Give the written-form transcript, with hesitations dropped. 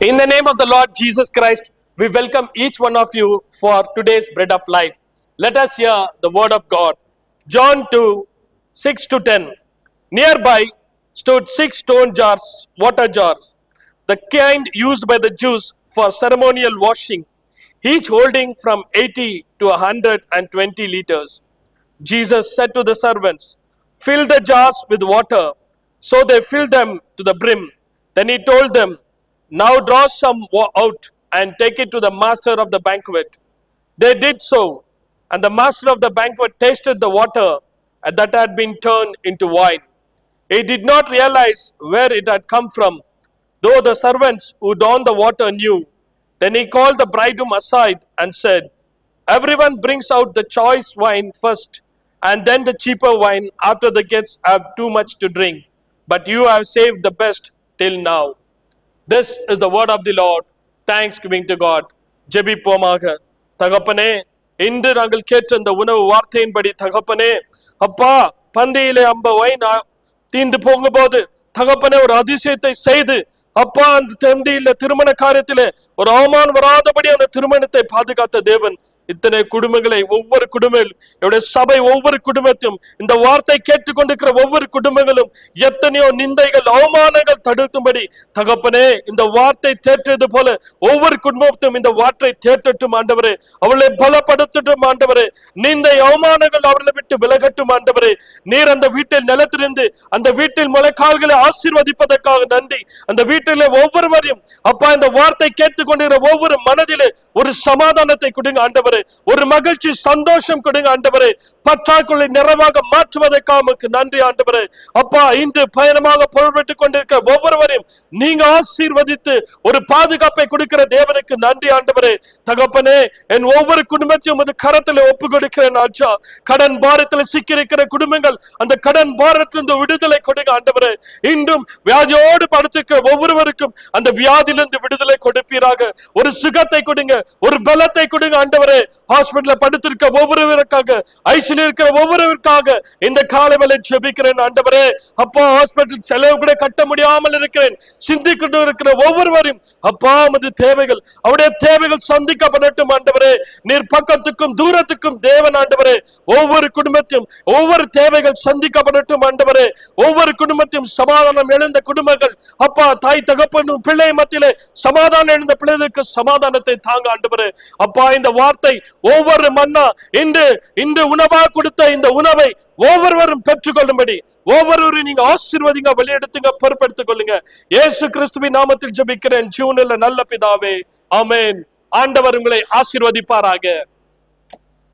In the name of the Lord Jesus Christ, we welcome each one of you for today's bread of life. Let us hear the word of God. John 2, 6 to 10. Nearby stood 6 stone jars, water jars, the kind used by the Jews for ceremonial washing, each holding from 80 to 120 liters. Jesus said to the servants, "Fill the jars with water." So they filled them to the brim. Then he told them, "Now draw some out and take it to the master of the banquet." They did so, and the master of the banquet tasted the water that had been turned into wine. He did not realize where it had come from, though the servants who drawn the water knew. Then he called the bridegroom aside and said, "Everyone brings out the choice wine first, and then the cheaper wine after the guests have too much to drink. But you have saved the best till now." This is the word of the Lord. Thanksgiving to God. ஜெபிப்போமாக. தகப்பனே, இன்று நாங்கள் கேட்ட இந்த உணவு வார்த்தையின்படி தகப்பனே, அப்பா, பந்தியிலே வைன் தீந்து போகும்போது தகப்பனே ஒரு அதிசயத்தை செய்து, அப்பா, அந்த தந்தியில திருமண காரியத்திலே ஒரு அவமானம் வராதபடி அந்த திருமணத்தை பாதுகாத்த தேவன் இத்தனை குடும்பங்களை, ஒவ்வொரு குடும்பங்கள், சபை ஒவ்வொரு குடும்பத்தையும், இந்த வார்த்தை கேட்டுக்கொண்டிருக்கிற ஒவ்வொரு குடும்பங்களும் எத்தனையோ நிந்தைகள், அவமானங்கள் தடுக்கும்படி தகப்பனே இந்த வார்த்தை தேற்றது போல ஒவ்வொரு குடும்பத்தையும் இந்த வார்த்தை தேற்றட்டும் ஆண்டவரே. அவளை பலப்படுத்தட்டும் ஆண்டவரே. நிந்தை அவமானங்கள் அவர்களை விட்டு விலகட்டும் ஆண்டவரே. நீர் அந்த வீட்டில் நிலத்திலிருந்து அந்த வீட்டில் முளைக்கால்களை ஆசீர்வதிப்பதற்காக நன்றி. அந்த வீட்டிலே ஒவ்வொருவரையும் அப்பா இந்த வார்த்தை கேட்டுக்கொண்டிருக்கிற ஒவ்வொரு மனதிலே ஒரு சமாதானத்தை கொடுங்க ஆண்டவரே. ஒரு மகிழ்ச்சி, சந்தோஷம் கொடுங்க ஆண்டவரே. பற்றாக்குறை நிறைவாக மாற்றுவதற்காக நன்றி ஆண்டவரே. அப்பா, இன்று பயணமாக புறப்பட்டுக் கொண்டிருக்கிற ஒவ்வொருவரையும் நீங்க ஆசீர்வதித்து ஒரு பாதுகாப்பை கொடுக்கிற தேவனுக்கு நன்றி ஆண்டவரே. தகப்பனே, என் ஒவ்வொரு குடும்பத்தையும் ஒரு கரத்தில் ஒப்பு கொடுக்கிறேன் ஆச்சா. கடன் பாரத்தில் சிக்கியிருக்கிற குடும்பங்கள் அந்த கடன் பாரத்திலிருந்து விடுதலை கொடுங்க ஆண்டவரே. இன்றும் வியாதியோடு படுத்திருக்கிற ஒவ்வொருவருக்கும் அந்த வியாதியிலிருந்து விடுதலை கொடுப்பீராக. ஒரு சுகத்தை கொடுங்க, ஒரு பலத்தை கொடுங்க ஆண்டவரே. ஹாஸ்பிட்டல்ல படுத்திருக்க ஒவ்வொருவருக்காக, ஐசியூல இருக்கிற ஒவ்வொருவருக்காக இந்த காலை வேளை ஜெபிக்கிறேன் ஆண்டவரே. அப்பா, ஹாஸ்பிட்டல் செலவு கூட கட்ட முடியாமல் இருக்கிறேன், சிந்திக்கிட்டு இருக்கிற ஒவ்வொருவரையும் அப்பா உமது தேவைகள், அவருடைய தேவைகள் சந்திக்கப்படட்டும் ஆண்டவரே. நீர் பக்கத்துக்கும் தூரத்துக்கும் தேவன் ஆண்டவரே. ஒவ்வொரு குடும்பத்தையும் ஒவ்வொரு தேவைகள் சந்திக்கப்படட்டும் ஆண்டவரே. ஒவ்வொரு குடும்பத்தையும் சமாதானம் எழுந்த குடும்பங்கள், அப்பா, தாய் தகப்பனும் பிள்ளை மத்தியிலே சமாதானம் எழுந்த பிள்ளைகளுக்கு சமாதானத்தை தாங்க ஆண்டவரே. அப்பா, இந்த வார்த்தை ஒவ்வொரு மன்னா இன்று உணவாக கொடுத்த இந்த உணவை ஒவ்வொருவரும் பெற்றுக்கொள்ளும்படி ஒவ்வொருவரும் நீங்க ஆசீர்வதிங்க, வெளியெடுத்துங்க, பொறுப்படுத்திக் கொள்ளுங்க. இயேசு கிறிஸ்துவின் நாமத்தில் ஜெபிக்கிறேன் ஜீவனுள்ள நல்ல பிதாவே, ஆமென். ஆண்டவர் உங்களை ஆசீர்வதிப்பாராக.